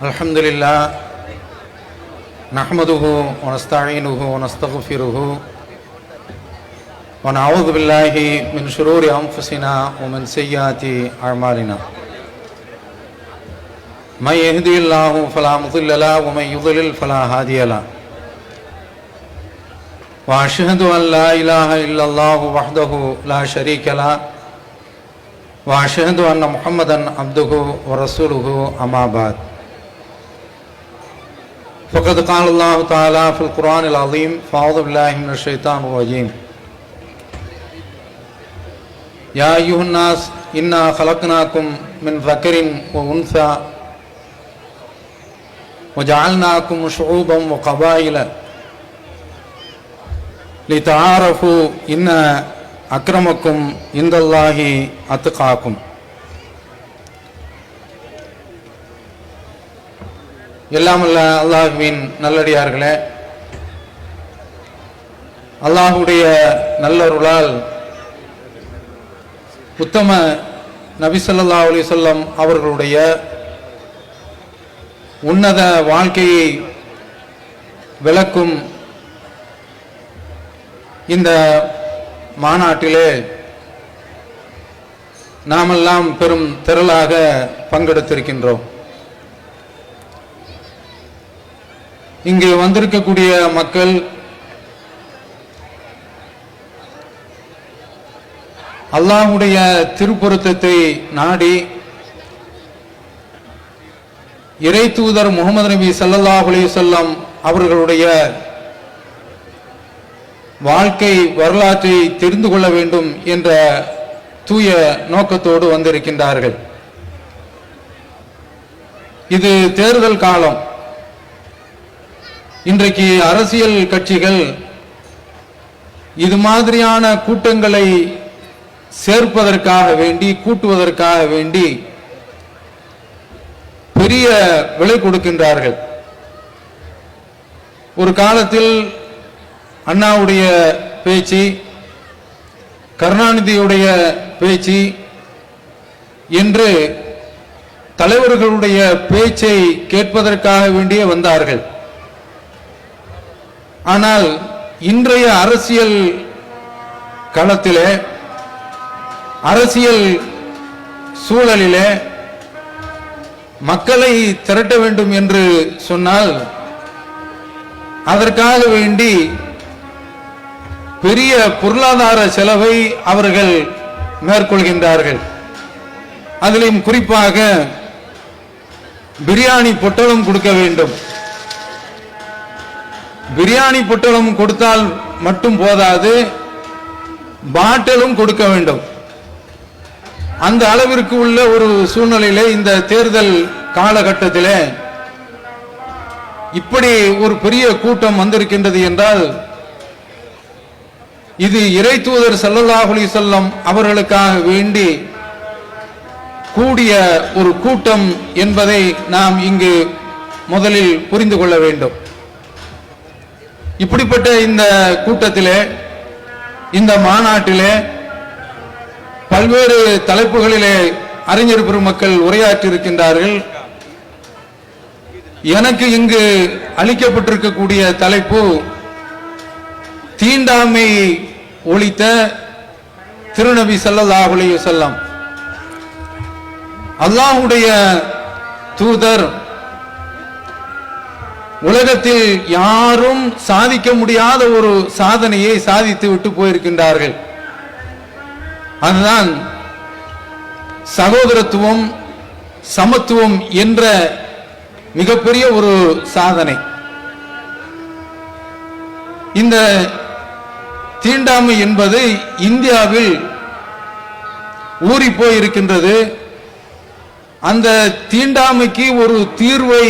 अल्हम्दुलिल्लाह नहमदुहु व नस्तईनुहु व नस्तगफिरुहु व नऊज़ु बिल्लाहि मिन शुरूरि अनफुसिना व मिन सय्यिआति अअमालिना मन यहदिहिल्लाहु फला मुज़िल्ल लहु व मन युज़लिल फला हादिय लहु व अशहदु अन ला इलाहा इल्लल्लाहु वहदहु ला शरीका लहु व अशहदु अन्न मुहम्मदन अब्दुहु व रसूलुहु अम्मा बाद फ़क़द क़ाल अल्लाहु तआला फ़िल क़ुरआनिल अज़ीम फ़अऊज़ु बिल्लाहि मिनश शैतानिर रजीम या अय्युहन्नास इन्ना ख़लक़नाकुम मिन ज़करिन व उन्सा व जअलनाकुम शुऊबन व क़बाइल लितआरफ़ू इन्न अक्रमकुम इंदल्लाहि अत्क़ाकुम। எல்லாம் அல்ல அல்லாஹ்வின் நல்லடியார்களே, அல்லாஹுடைய நல்லருளால் உத்தம நபி ஸல்லல்லாஹு அலைஹி வஸல்லம் அவர்களுடைய உன்னத வாழ்க்கையை விளக்கும் இந்த மாநாட்டிலே நாமெல்லாம் பெரும் திரளாக பங்கெடுத்திருக்கின்றோம். இங்கே வந்திருக்கக்கூடிய மக்கள் அல்லாஹ்வுடைய திருப்பொருத்தத்தை நாடி இறை தூதர் முஹம்மது நபி ஸல்லல்லாஹு அலைஹி வஸல்லம் அவர்களுடைய வாழ்க்கை வரலாற்றை தெரிந்து கொள்ள வேண்டும் என்ற தூய நோக்கத்தோடு வந்திருக்கின்றார்கள். இது தேர்தல் காலம். இன்றைக்கு அரசியல் கட்சிகள் இது மாதிரியான கூட்டங்களை சேர்ப்பதற்காக வேண்டி, கூட்டுவதற்காக வேண்டி பெரிய விலை கொடுக்கின்றார்கள். ஒரு காலத்தில் அண்ணாவுடைய பேச்சு, கருணாநிதியுடைய பேச்சு என்று தலைவர்களுடைய பேச்சை கேட்பதற்காக வேண்டியே வந்தார்கள். ஆனால் இன்றைய அரசியல் களத்திலே, அரசியல் சூழலிலே மக்களை திரட்ட வேண்டும் என்று சொன்னால் அதற்காக வேண்டி பெரிய பொருளாதார செலவை அவர்கள் மேற்கொள்கின்றார்கள். அதிலும் குறிப்பாக பிரியாணி பொட்டலம் கொடுக்க வேண்டும். பிரியாணி பொட்டலம் கொடுத்தால் மட்டும் போதாது, பாட்டிலும் கொடுக்க வேண்டும். அந்த அளவிற்கு உள்ள ஒரு சூழ்நிலையிலே இந்த தேர்தல் காலகட்டத்திலே இப்படி ஒரு பெரிய கூட்டம் வந்திருக்கின்றது என்றால் இது இறை தூதர் ஸல்லல்லாஹு அலைஹி வஸல்லம் அவர்களுக்காக வேண்டி கூடிய ஒரு கூட்டம் என்பதை நாம் இங்கு முதலில் புரிந்து கொள்ள வேண்டும். இப்படிப்பட்ட இந்த கூட்டத்திலே, இந்த மாநாட்டிலே பல்வேறு தலைப்புகளிலே அறிஞர் பெருமக்கள் உரையாற்றி இருக்கின்றார்கள். எனக்கு இங்கு அளிக்கப்பட்டிருக்கக்கூடிய தலைப்பு தீண்டாமை ஒழித்த திருநபி ஸல்லல்லாஹு அலைஹி வஸல்லம். அல்லாஹ்வுடைய தூதர் உலகத்தில் யாரும் சாதிக்க முடியாத ஒரு சாதனையை சாதித்து விட்டு போயிருக்கின்றார்கள். அதுதான் சகோதரத்துவம், சமத்துவம் என்ற மிகப்பெரிய ஒரு சாதனை. இந்த தீண்டாமை என்பது இந்தியாவில் ஊறி போயிருக்கின்றது. அந்த தீண்டாமைக்கு ஒரு தீர்வை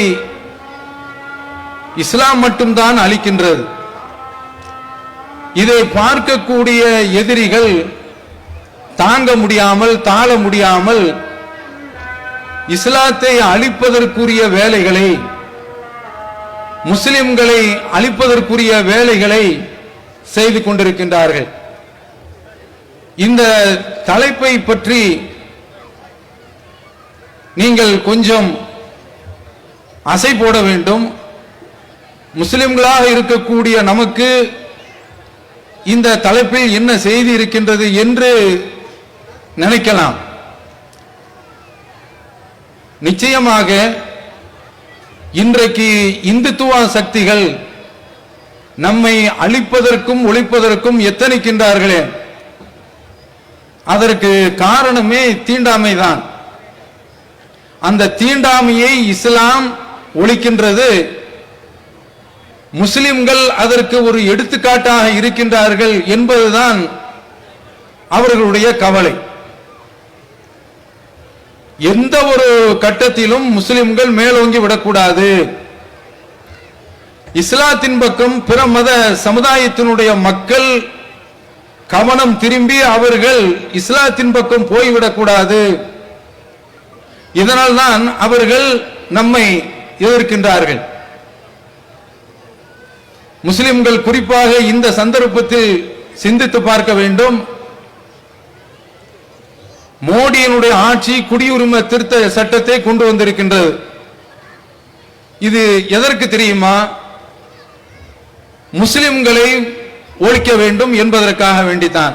இஸ்லாம் மட்டும்தான் அளிக்கின்றது. இதை பார்க்கக்கூடிய எதிரிகள் தாங்க முடியாமல், தாழ முடியாமல் இஸ்லாத்தை அழிப்பதற்குரிய வேலைகளை, முஸ்லிம்களை அழிப்பதற்குரிய வேலைகளை செய்து கொண்டிருக்கின்றார்கள். இந்த தலைப்பை பற்றி நீங்கள் கொஞ்சம் அசை போட வேண்டும். முஸ்லிம்களாக இருக்கக்கூடிய நமக்கு இந்த தலைப்பில் என்ன செய்தி இருக்கின்றது என்று நினைக்கலாம். நிச்சயமாக இன்றைக்கு இந்துத்துவ சக்திகள் நம்மை அழிப்பதற்கும் ஒழிப்பதற்கும் எத்தனிக்கின்றார்களே, அதற்கு காரணமே தீண்டாமைதான். அந்த தீண்டாமையை இஸ்லாம் ஒழிக்கின்றது. முஸ்லிம்கள் அதற்கு ஒரு எடுத்துக்காட்டாக இருக்கின்றார்கள் என்பதுதான் அவர்களுடைய கவலை. எந்த ஒரு கட்டத்திலும் முஸ்லிம்கள் மேலோங்கி விடக்கூடாது. இஸ்லாத்தின் பக்கம் பிற மத சமுதாயத்தினுடைய மக்கள் கவனம் திரும்பி அவர்கள் இஸ்லாத்தின் பக்கம் போய்விடக்கூடாது. இதனால் தான் அவர்கள் நம்மை எதிர்க்கின்றார்கள். முஸ்லிம்கள் குறிப்பாக இந்த சந்தர்ப்பத்தில் சிந்தித்து பார்க்க வேண்டும். மோடியினுடைய ஆட்சி குடியுரிமை திருத்த சட்டத்தை கொண்டு வந்திருக்கின்றது. இது எதற்கு தெரியுமா? முஸ்லிம்களை ஒழிக்க வேண்டும் என்பதற்காக வேண்டித்தான்.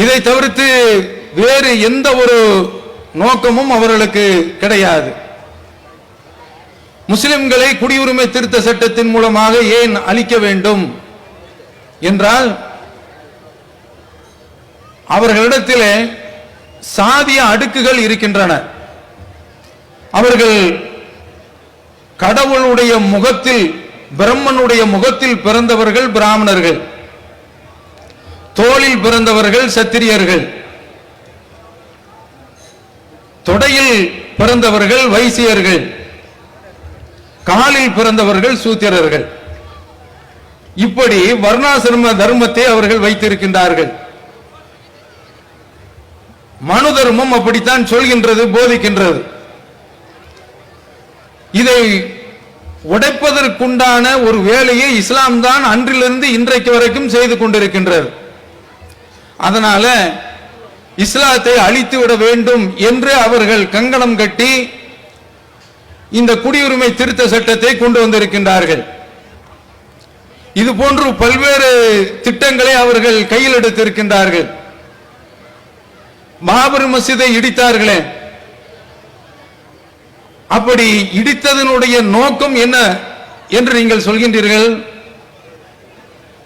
இதை தவிர்த்து வேறு எந்த ஒரு நோக்கமும் அவர்களுக்கு கிடையாது. முஸ்லிம்களை குடியுரிமை திருத்த சட்டத்தின் மூலமாக ஏன் அழிக்க வேண்டும் என்றால், அவர்களிடத்திலே சாதிய அடுக்குகள் இருக்கின்றன. அவர்கள் கடவுளுடைய முகத்தில், பிரம்மனுடைய முகத்தில் பிறந்தவர்கள் பிராமணர்கள், தோளில் பிறந்தவர்கள் சத்திரியர்கள், தொடையில் பிறந்தவர்கள் வைசியர்கள், காலில் பிறந்தவர்கள் சூத்திரர்கள். இப்படி வர்ணாசிரம தர்மத்தை அவர்கள் வைத்திருக்கின்றார்கள். மனு தர்மம் அப்படித்தான் சொல்கின்றது, போதிக்கின்றது. இதை உடைப்பதற்குண்டான ஒரு வேலையை இஸ்லாம் தான் அன்றிலிருந்து இன்றைக்கு வரைக்கும் செய்து கொண்டிருக்கின்றது. அதனால இஸ்லாத்தை அழித்து விட வேண்டும் என்று அவர்கள் கங்கணம் கட்டி இந்த குடியுரிமை திருத்த சட்டத்தை கொண்டு வந்திருக்கின்றார்கள். இது போன்று பல்வேறு திட்டங்களை அவர்கள் கையில் எடுத்திருக்கின்றார்கள். பாபர் மஸ்ஜிதை இடித்தார்களே, அப்படி இடித்ததனுடைய நோக்கம் என்ன என்று நீங்கள் சொல்கின்றீர்கள்?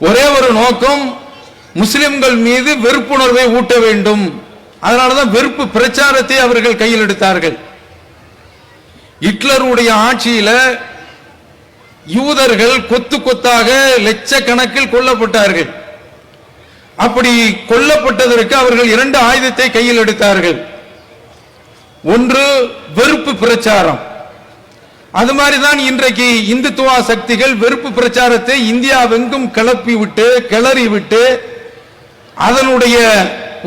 ஒரே ஒரு நோக்கம், முஸ்லிம்கள் மீது வெறுப்புணர்வை ஊட்ட வேண்டும். அதனாலதான் வெறுப்பு பிரச்சாரத்தை அவர்கள் கையில் எடுத்தார்கள். ஹிட்லருடைய ஆட்சியில யூதர்கள் கொத்து கொத்தாக லட்சக்கணக்கில் கொல்லப்பட்டார்கள். அப்படி கொல்லப்பட்டதற்கு அவர்கள் இரண்டு ஆயுதத்தை கையில் எடுத்தார்கள். ஒன்று வெறுப்பு பிரச்சாரம். அது மாதிரிதான் இன்றைக்கு இந்துத்துவ சக்திகள் வெறுப்பு பிரச்சாரத்தை இந்தியாவெங்கும் கிளறி விட்டு அதனுடைய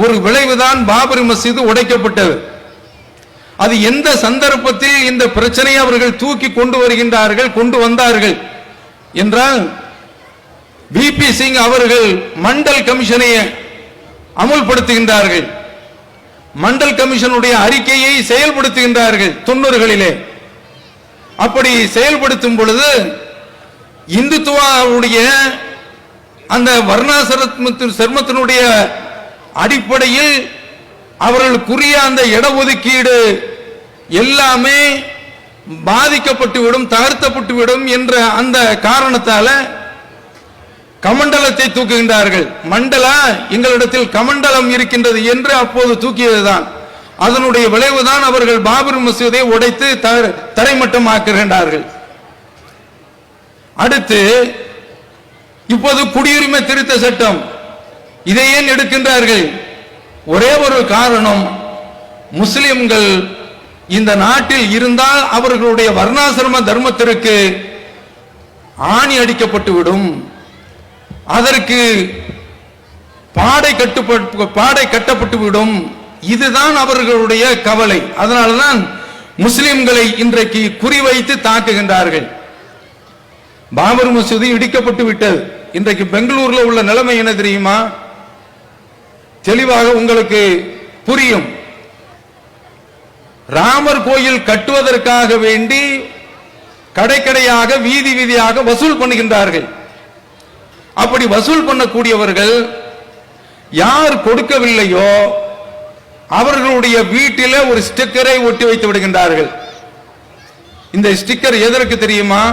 ஒரு விளைவுதான் பாபர் மஸ்ஜித் உடைக்கப்பட்டது. அது எந்த சந்தர்ப்பத்தில் இந்த பிரச்சனையை அவர்கள் தூக்கி கொண்டு வந்தார்கள் என்றால், விபி சிங் அவர்கள் மண்டல் கமிஷனை அமுல்படுத்துகின்றார்கள். மண்டல் கமிஷனுடைய அறிக்கையை செயல்படுத்துகின்றார்கள் 90களிலே. அப்படி செயல்படுத்தும் பொழுது இந்துத்துவாவுடைய அந்த வர்ணாசிரமத்தினுடைய அடிப்படையில் அவர்களுக்குரிய அந்த இடஒதுக்கீடு எல்லாமே பாதிக்கப்பட்டுவிடும், தகர்த்தப்பட்டுவிடும் என்ற அந்த காரணத்தால கமண்டலத்தை தூக்குகின்றார்கள். மண்டலா, எங்களிடத்தில் கமண்டலம் இருக்கின்றது என்று அப்போது தூக்கியதுதான். அதனுடைய விளைவுதான் அவர்கள் பாபர் மசூதை உடைத்து தரைமட்டமாக்குகின்றார்கள். அடுத்து இப்போது குடியுரிமை திருத்த சட்டம், இதை ஏன் எடுக்கின்றார்கள்? ஒரே ஒரு காரணம், முஸ்லிம்கள் இந்த நாட்டில் இருந்தால் அவர்களுடைய வர்ணாசிரம தர்மத்திற்கு ஆணி அடிக்கப்பட்டுவிடும், அதற்கு பாடை கட்டப்பட்டுவிடும். இதுதான் அவர்களுடைய கவலை. அதனால்தான் முஸ்லிம்களை இன்றைக்கு குறிவைத்து தாக்குகின்றார்கள். பாபர் மசூதி இடிக்கப்பட்டு விட்டது. இன்றைக்கு பெங்களூர்ல உள்ள நிலைமை என்ன தெரியுமா? தெளிவாக உங்களுக்கு புரியும். ராமர் கோயில் கட்டுவதற்காக வேண்டி கடைக்கடையாக வீதி வீதியாக வசூல் பண்ணுகின்றார்கள். அப்படி வசூல் பண்ணக்கூடியவர்கள் யார் கொடுக்கவில்லையோ அவர்களுடைய வீட்டில் ஒரு ஸ்டிக்கரை ஒட்டி வைத்து விடுகின்றார்கள். இந்த ஸ்டிக்கர் எதற்கு தெரியுமா?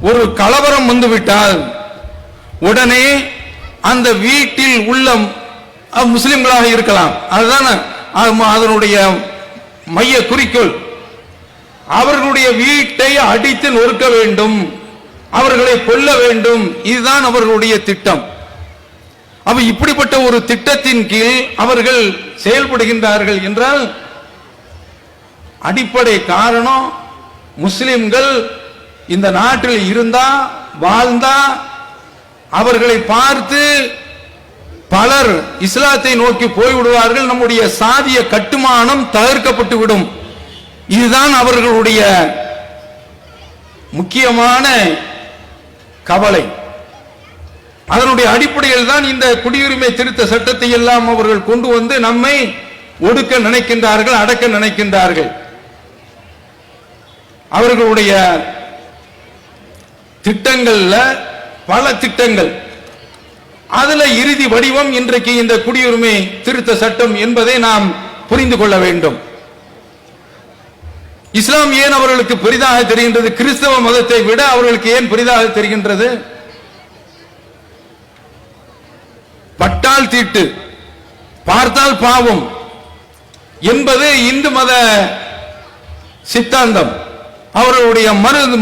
ஒரு கலவரம் வந்துவிட்டால் உடனே அந்த வீட்டில் உள்ள முஸ்லிம்களாக இருக்கலாம், அதுதான் அதனுடைய மைய குறிக்கோள். அவர்களுடைய வீட்டை அடித்து நொறுக்க வேண்டும், அவர்களை கொல்ல வேண்டும், இதுதான் அவர்களுடைய திட்டம். அப்ப இப்படிப்பட்ட ஒரு திட்டத்தின் கீழ் அவர்கள் செயல்படுகின்றார்கள் என்றால் அடிப்படை காரணம் முஸ்லிம்கள் இந்த நாட்டில் இருந்தா வாழ்ந்தா அவர்களை பார்த்து பலர் இஸ்லாத்தை நோக்கி போய்விடுவார்கள், நம்முடைய சாதிய கட்டுமானம் தகர்க்கப்பட்டு விடும். இதுதான் அவர்களுடைய முக்கியமான கவலை. அதனுடைய அடிப்படையில் தான் இந்த குடியுரிமை திருத்த சட்டத்தை எல்லாம் அவர்கள் கொண்டு வந்து நம்மை ஒடுக்க நினைக்கின்றார்கள், அடக்க நினைக்கின்றார்கள். அவர்களுடைய திட்டங்கள்ல பல திட்டங்கள், அதுல இறுதி வடிவம் இன்றைக்கு இந்த குடியுரிமை திருத்த சட்டம் என்பதை நாம் புரிந்து கொள்ள வேண்டும். இஸ்லாம் ஏன் அவர்களுக்கு பெரிதாக தெரிகின்றது? கிறிஸ்தவ மதத்தை விட அவர்களுக்கு ஏன் பெரிதாக தெரிகின்றது? பட்டால் தீட்டு, பார்த்தால் பாவம் என்பது இந்து மத சித்தாந்தம், அவர்களுடைய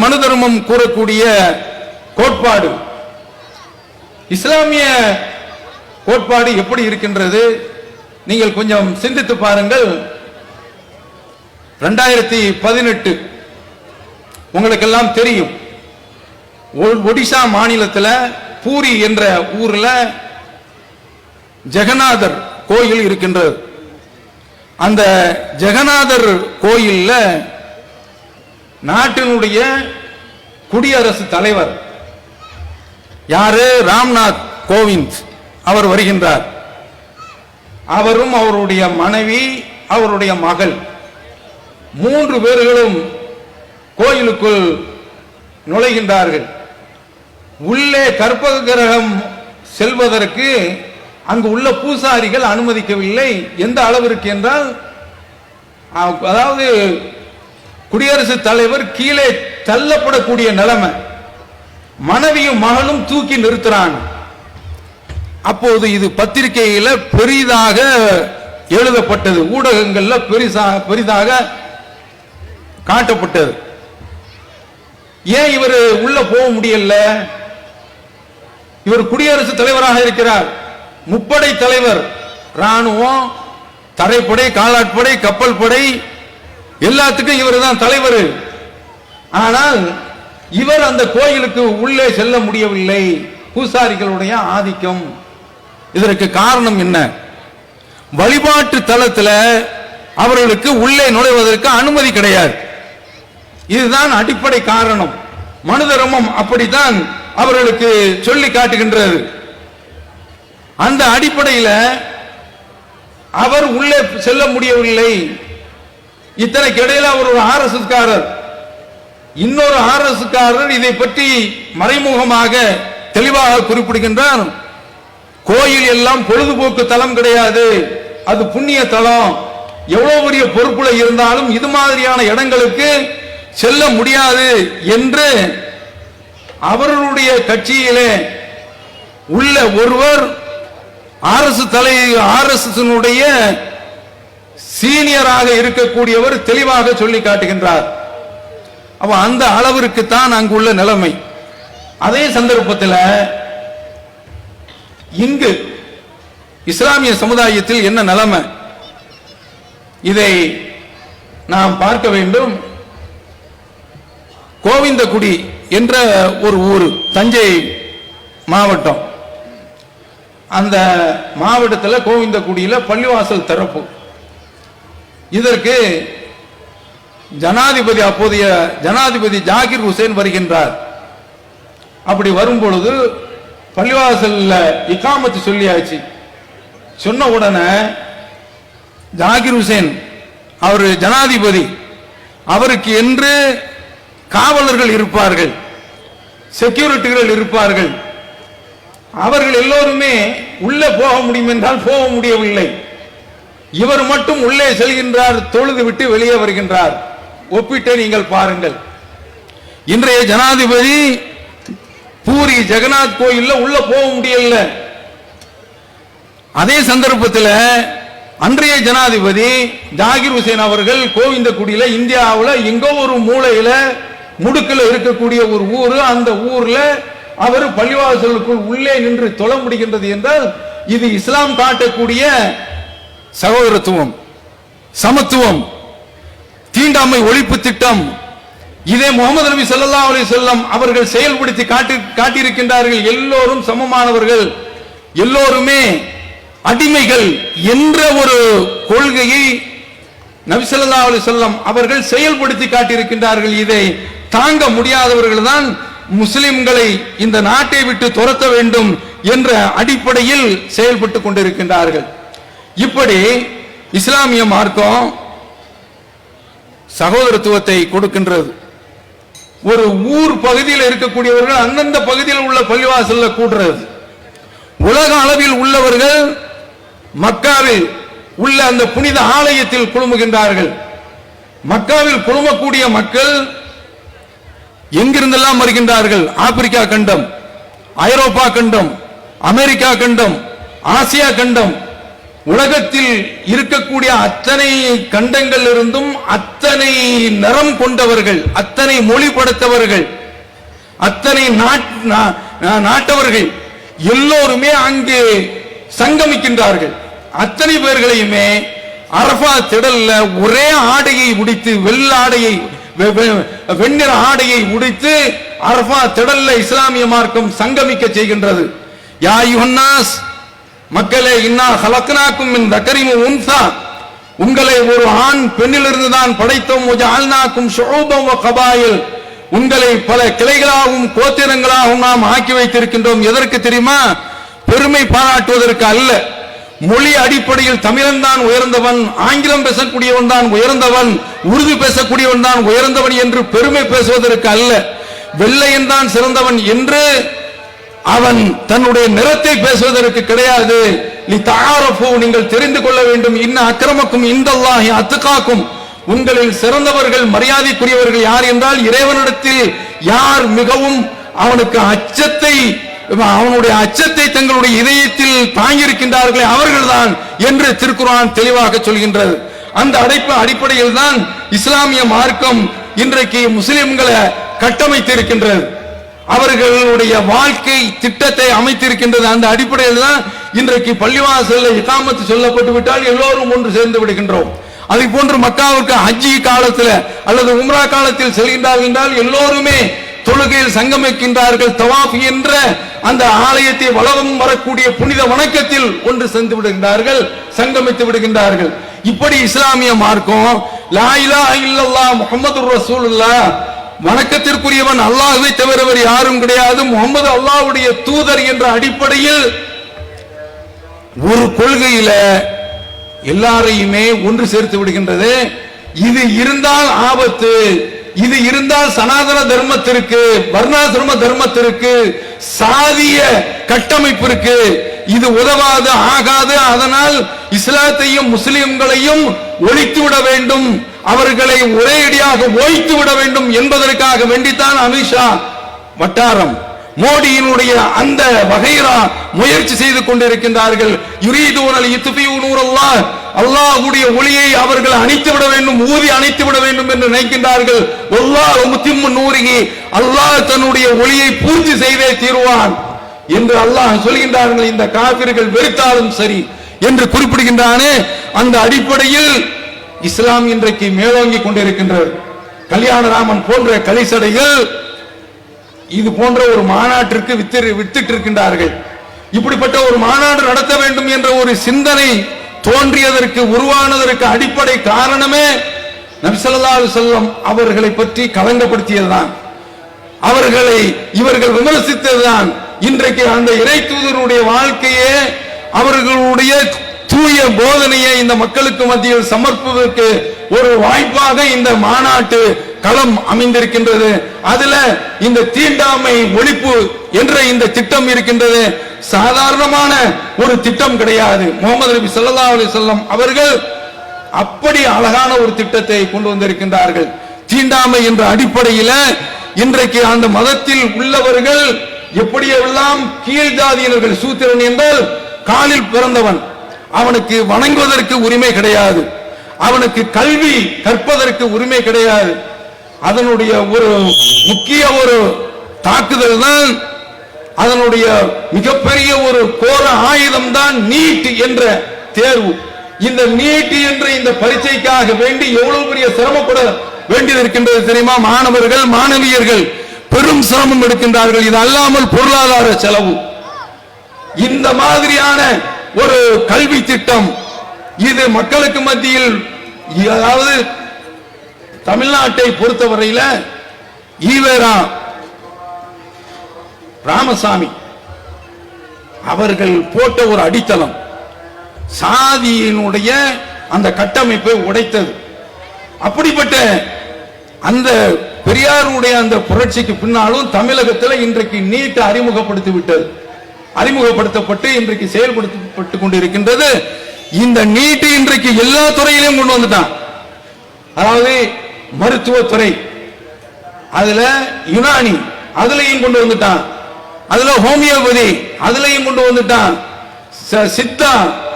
மனு தர்மம் கூறக்கூடிய கோட்பாடு. இஸ்லாமிய கோட்பாடு எப்படி இருக்கின்றது? நீங்கள் கொஞ்சம் சிந்தித்து பாருங்கள். 2018 உங்களுக்கெல்லாம் தெரியும், ஒடிசா மாநிலத்தில் பூரி என்ற ஊர்ல ஜெகநாதர் கோயில் இருக்கின்றது. அந்த ஜெகநாதர் கோயில்ல நாட்டினுடைய குடியரசுத் தலைவர் யாரு? ராம்நாத் கோவிந்த் அவர் வருகின்றார். அவரும் அவருடைய மனைவி, அவருடைய மகள், 3 பேர்களும் கோயிலுக்குள் நுழைகின்றார்கள். உள்ளே கற்பக கிரகம் செல்வதற்கு அங்கு உள்ள பூசாரிகள் அனுமதிக்கவில்லை. எந்த அளவிற்கு என்றால், அதாவது குடியரசுத் தலைவர் கீழே தள்ளப்படக்கூடிய நிலைமை, மனைவியும் மகளும் தூக்கி நிறுத்துறாங்க. அப்போது இது பத்திரிகையில பெரிதாக எழுதப்பட்டது, ஊடகங்கள்ல பெரிதாக காட்டப்பட்டது. ஏன் இவர் உள்ள போக முடியல? இவர் குடியரசுத் தலைவராக இருக்கிறார், முப்படை தலைவர், ராணுவம், தரைப்படை, காலாட்படை, கப்பல் படை, எல்லாத்துக்கும் இவர் தான் தலைவர். ஆனால் இவர் அந்த கோயிலுக்கு உள்ளே செல்ல முடியவில்லை, பூசாரிகளுடைய ஆதிக்கம். இதற்கு காரணம் என்ன? வழிபாட்டு தலத்தில் அவர்களுக்கு உள்ளே நுழைவதற்கு அனுமதி கிடையாது. இதுதான் அடிப்படை காரணம். மனு தர்மம் அப்படித்தான் அவர்களுக்கு சொல்லி காட்டுகின்றது. அந்த அடிப்படையில் அவர் உள்ளே செல்ல முடியவில்லை. இத்தனைக்கு இடையில அவர் ஒரு RSS காரர், இன்னொரு RSS காரர் இதை பற்றி மறைமுகமாக தெளிவாக குறிப்பிடுகின்றார். கோயில் எல்லாம் பொழுதுபோக்கு தலம் கிடையாது, அது புண்ணிய தலம். எவ்வளவு பெரிய பொறுப்புல இருந்தாலும் இது மாதிரியான இடங்களுக்கு செல்ல முடியாது என்று அவர்களுடைய கட்சியிலே உள்ள ஒருவர் RSS சீனியராக இருக்கக்கூடியவர் தெளிவாக சொல்லி காட்டுகின்றார். அப்ப அந்த அளவிற்கு தான் அங்குள்ள நிலைமை. அதே சந்தர்ப்பத்தில் இங்கு இஸ்லாமிய சமுதாயத்தில் என்ன நிலைமை, இதை நாம் பார்க்க வேண்டும். கோவிந்தகுடி என்ற ஒரு ஊர், தஞ்சை மாவட்டம். அந்த மாவட்டத்தில் கோவிந்தகுடியில பள்ளிவாசல் திறப்பு. இதற்கு ஜனாதிபதி, அப்போதைய ஜனாதிபதி ஜாகிர் ஹுசேன் வருகின்றார். அப்படி வரும் பொழுது பள்ளிவாசல்ல இகாமத்து சொல்லியாச்சு. சொன்ன உடனே ஜாகிர் ஹுசேன் அவர் ஜனாதிபதி, அவருக்கு என்று காவலர்கள் இருப்பார்கள், செக்யூரிட்டிகள் இருப்பார்கள். அவர்கள் எல்லோருமே உள்ளே போக முடியும் என்றால் போக முடியவில்லை. இவர் மட்டும் உள்ளே செல்கின்றார், தொழுது விட்டு வெளியே வருகின்றார். ஒப்பிட்டு நீங்கள் பாருங்கள். இன்றைய ஜனாதிபதி பூரி ஜெகநாத் கோயில்ல உள்ள போக முடியல. அதே சந்தர்ப்பத்தில் அன்றைய ஜனாதிபதி ஜாகிர் ஹுசேன் அவர்கள் கோவிந்தக்குடியில இந்தியாவில் எங்கோ ஒரு மூலையில முடுக்கில் இருக்கக்கூடிய ஒரு ஊர், அந்த ஊர்ல அவர் பள்ளிவாசலுக்குள் உள்ளே நின்று தொழ முடிகின்றது என்றால் இது இஸ்லாம் காட்டக்கூடிய சகோதரத்துவம், சமத்துவம், தீண்டாமை ஒழிப்பு திட்டம். இதே முகமது நபி ஸல்லல்லாஹு அலைஹி வஸல்லம் அவர்கள் செயல்படுத்தி காட்டியிருக்கின்றார்கள். எல்லோரும் சமமானவர்கள், எல்லோருமே அடிமைகள் என்ற ஒரு கொள்கையை நபி ஸல்லல்லாஹு அலைஹி வஸல்லம் அவர்கள் செயல்படுத்தி காட்டியிருக்கின்றார்கள். இதை தாங்க முடியாதவர்கள் தான் முஸ்லிம்களை இந்த நாட்டை விட்டு துரத்த வேண்டும் என்ற அடிப்படையில் செயல்பட்டு கொண்டிருக்கின்றார்கள். இப்படி இஸ்லாமிய மார்க்கம் சகோதரத்துவத்தை கொடுக்கின்றது. ஒரு ஊர் பகுதியில் இருக்கக்கூடியவர்கள் அந்தந்த பகுதியில் உள்ள பள்ளிவாசல்ல கூடுறது. உலக அளவில் உள்ளவர்கள் மக்காவில் உள்ள அந்த புனித ஆலயத்தில் குழுமுகின்றார்கள். மக்காவில் குழுமக்கூடிய மக்கள் எங்கிருந்தெல்லாம் வருகின்றார்கள்? ஆப்பிரிக்கா கண்டம், ஐரோப்பா கண்டம், அமெரிக்கா கண்டம், ஆசியா கண்டம், உலகத்தில் இருக்கக்கூடிய அத்தனை கண்டங்கள் இருந்தும் அத்தனை நிறம் கொண்டவர்கள், அத்தனை மொழி படைத்தவர்கள், அத்தனை நாட்டவர்கள் எல்லோருமே அங்கு சங்கமிக்கின்றார்கள். அத்தனை பேர்களையுமே அரஃபா திடல்ல ஒரே ஆடையை உடித்து, வெள்ளாடையை, வெண்ணிற ஆடையை உடித்து அரஃபா திடல்ல இஸ்லாமிய மார்க்கம் சங்கமிக்க செய்கின்றது. யா அய்யுஹன்னாஸ், மக்களே, இன்னா ஹலக்னாக்கும் மின் தக்கரின் உன்சா, உங்களை ஒரு ஆண் பெண்ணிலிருந்து தான் படைத்தோம். வஜஅல்னாக்கும் ஷுஊபன் வ கபாயில், உங்களை பல கிளைகளாகவும் கோத்திரங்களாகவும் நாம் ஆக்கி வைத்திருக்கின்றோம். எதற்கு தெரியுமா? பெருமை பாராட்டுவதற்கு அல்ல. மொழி அடிப்படையில் தமிழன் தான் உயர்ந்தவன், ஆங்கிலம் பேசக்கூடியவன் தான் உயர்ந்தவன், உருது பேசக்கூடியவன் தான் உயர்ந்தவன் என்று பெருமை பேசுவதற்கு அல்ல. வெள்ளையன் தான் சிறந்தவன் என்று அவன் தன்னுடைய நிறத்தை பேசுவதற்கு கிடையாது. நீங்கள் தெரிந்து கொள்ள வேண்டும். இன்ன அக்ரமக்கும் இந்தல்லாஹி அத்காக்கும், உங்களில் சிறந்தவர்கள், மரியாதைக்குரியவர்கள் யார் என்றால் இறைவனிடத்தில் யார் மிகவும் அவனுக்கு அச்சத்தை, அவனுடைய அச்சத்தை தங்களுடைய இதயத்தில் தாங்கியிருக்கின்றார்களே அவர்கள்தான் என்று திருக்குர்ஆன் தெளிவாக சொல்கின்றது. அந்த அடிப்படையில் தான் இஸ்லாமிய மார்க்கம் இன்றைக்கு முஸ்லிம்களை கட்டமைத்திருக்கின்றது, அவர்களுடைய வாழ்க்கை திட்டத்தை அமைத்திருக்கின்றது. அந்த அடிப்படையில் தான் இன்றைக்கு பள்ளிவாசல்ல இகாமத்து சொல்லப்பட்டு விட்டால் எல்லோரும் ஒன்று சேர்ந்து விடுகின்றோம். அதை போன்று மக்காவுக்கு ஹஜ்ஜி காலத்தில் அல்லது உம்ரா காலத்தில் செல்கின்றார்கள் என்றால் எல்லோருமே தொழுகையில் சங்கமிக்கின்றார்கள். தவாஃப் என்ற அந்த ஆலயத்தை வலம் வரக்கூடிய புனித வணக்கத்தில் ஒன்று சென்று விடுகின்றார்கள், சங்கமித்து விடுகின்றார்கள். இப்படி இஸ்லாமிய மார்க்கம் லா இலாஹ இல்லல்லாஹ் முஹம்மதுர் ரசூலுல்லாஹ், வணக்கத்திற்குரியவன் அல்லாஹ்வை தவிர யாரும் கிடையாது, முகமது அல்லாஹ்வுடைய தூதர் என்ற அடிப்படையில் ஒரு கொள்கையில எல்லாரையுமே ஒன்று சேர்த்து விடுகின்றது. இது இருந்தால் ஆபத்து, இது இருந்தால் சனாதன தர்மத்திற்கு, வர்ணாசிரம தர்மத்திற்கு, சாதிய கட்டமைப்பிற்கு இது உதவாது, ஆகாது. அதனால் இஸ்லாத்தையும் முஸ்லிம்களையும் ஒழித்துவிட வேண்டும், அவர்களை ஒரேடியாக ஓய்த்து விட வேண்டும் என்பதற்காக வேண்டித்தான் அமித்ஷா வட்டாரம், மோடியினுடைய அந்த வகைரா முயற்சி செய்து கொண்டிருக்கின்றார்கள். யுரீதுனல் யுத்ஃபியூ நூரல்லாஹ், அல்லாஹ்வுடைய ஒளியை அவர்கள் அணைத்து விட வேண்டும், ஊதி அணைத்து விட வேண்டும் என்று நினைக்கின்றார்கள். வல்லாஹு முத்திம்மு நூரிஹி, அல்லாஹ் தன்னுடைய ஒளியை பூர்த்தி செய்தே தீருவான் என்று அல்லாஹ் சொல்கின்றார்கள். இந்த காபிர்கள் வெறுத்தாலும் சரி என்று குறிப்பிடுகின்றானே, அந்த அடிப்படையில் இஸ்லாம் இன்றைக்கு மேலோங்கி கொண்டிருக்கின்றது. கல்யாணராமன் போன்ற கலிசடைகள் இது போன்ற ஒரு மாநாட்டிற்கு வித்திட்டு இருக்கின்றார்கள். இப்படிப்பட்ட ஒரு மாநாடு நடத்த வேண்டும் என்ற ஒரு சிந்தனை தோன்றியதற்கு, உருவானதற்கு அடிப்படை காரணமே நபி ஸல்லல்லாஹு அலைஹி வஸல்லம் அவர்களை பற்றி கலங்கப்படுத்தியதுதான், அவர்களை இவர்கள் விமர்சித்ததுதான். இன்றைக்கு அந்த இறை தூதருடைய வாழ்க்கையே, அவர்களுடைய தூய போதனையை இந்த மக்களுக்கு மத்தியில் சமர்ப்பிப்பதற்கு ஒரு வாய்ப்பாக இந்த மாநாட்டு களம் அமைந்திருக்கின்றது. அதுல இந்த தீண்டாமை ஒழிப்பு என்ற இந்த திட்டம் இருக்கின்றது. சாதாரணமான ஒரு திட்டம் கிடையாது. முகமது நபி ஸல்லல்லாஹு அலைஹி வஸல்லம் அவர்கள் அப்படி அழகான ஒரு திட்டத்தை கொண்டு வந்திருக்கின்றார்கள். தீண்டாமை என்ற அடிப்படையில் இன்றைக்கு அந்த மதத்தில் உள்ளவர்கள் எப்படியெல்லாம் கீழ் ஜாதியினர்கள், சூத்திரன் என்றால் காலில் பிறந்தவன், அவனுக்கு வணங்குவதற்கு உரிமை கிடையாது, அவனுக்கு கல்வி கற்பதற்கு உரிமை கிடையாது. அதனுடைய ஒரு முக்கிய ஒரு தாக்குதல் தான், அதனுடைய மிகப்பெரிய ஒரு கோர ஆயுதம் தான் நீட் என்ற தேர்வு. இந்த நீட் என்ற இந்த பரீட்சைக்காக வேண்டி எவ்வளவு பெரிய சிரமப்பட வேண்டியது இருக்கின்றது தெரியுமா? மாணவர்கள் மாணவியர்கள் பெரும் சிரமம் எடுக்கின்றார்கள். இது அல்லாமல் பொருளாதார செலவு. இந்த மாதிரியான ஒரு கல்வி திட்டம் இது மக்களுக்கு மத்தியில், அதாவது தமிழ்நாட்டை பொறுத்தவரையில ஈவேரா ராமசாமி அவர்கள் போட்ட ஒரு அடித்தளம் சாதியினுடைய அந்த கட்டமைப்பை உடைத்தது. அப்படிப்பட்ட அந்த பெரியாருடைய அந்த புரட்சிக்கு பின்னாலும் தமிழகத்தில் இன்றைக்கு நீட் அறிமுகப்படுத்தப்பட்டு இன்றைக்கு செயல்படுத்தப்பட்டு கொண்டிருக்கின்றது. இந்த நீட் இன்றைக்கு எல்லா துறையிலும் கொண்டு வந்துட்டான். அதாவது மருத்துவத்துறை, அதுல யுனானி அதுலயும் கொண்டு வந்துட்டான், அதுல ஹோமியோபதி அதுலயும் கொண்டு வந்துட்டான், சித்தா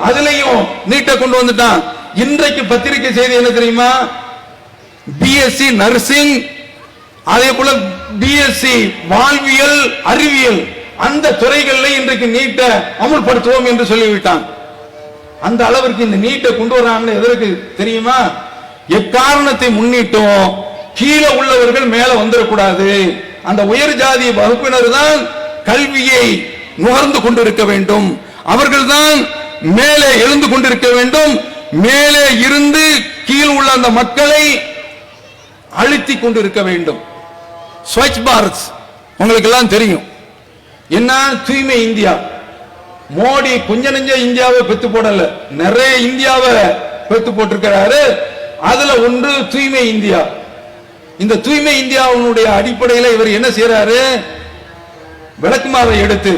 அதுலயும் நீட்டை கொண்டு வந்துட்டான். இன்றைக்கு பத்திரிகை செய்தி என்ன தெரியுமா? பிஎஸ்சி நர்சிங், அதே போல பிஎஸ்சி வாழ்வியல் அறிவியல், அந்த துறைகளில் இன்றைக்கு நீட்டை அமுல்படுத்துவோம் என்று சொல்லிவிட்டான். அந்த அளவிற்கு இந்த நீட்டை கொண்டு வராங்க. எதற்கு தெரியுமா? எக்காரணத்தை முன்னிட்டும் கீழே உள்ளவர்கள் மேல வந்துடக்கூடாது. அந்த உயர் ஜாதி வகுப்பினர் தான் கல்வியை நுகர்ந்து கொண்டிருக்க வேண்டும், அவர்கள் தான் மேலே எழுந்து கொண்டிருக்க வேண்டும். மேலே இருந்து கீழ் உள்ள அந்த மக்களை அழுத்தி கொண்டிருக்க வேண்டும். ஸ்வச் பாரத் உங்களுக்கு எல்லாம் தெரியும். என்ன தூய்மை இந்தியா, மோடி கொஞ்ச நெஞ்ச இந்தியாவை பெத்து போடல, நிறைய இந்தியாவை பெத்து போட்டிருக்கிறாரு. அதுல ஒன்று தூய்மை இந்தியா. இந்த தூய்மை இந்தியாவுடைய அடிப்படையில் இவர் என்ன செய்யறாரு? விளக்குமாவை எடுத்து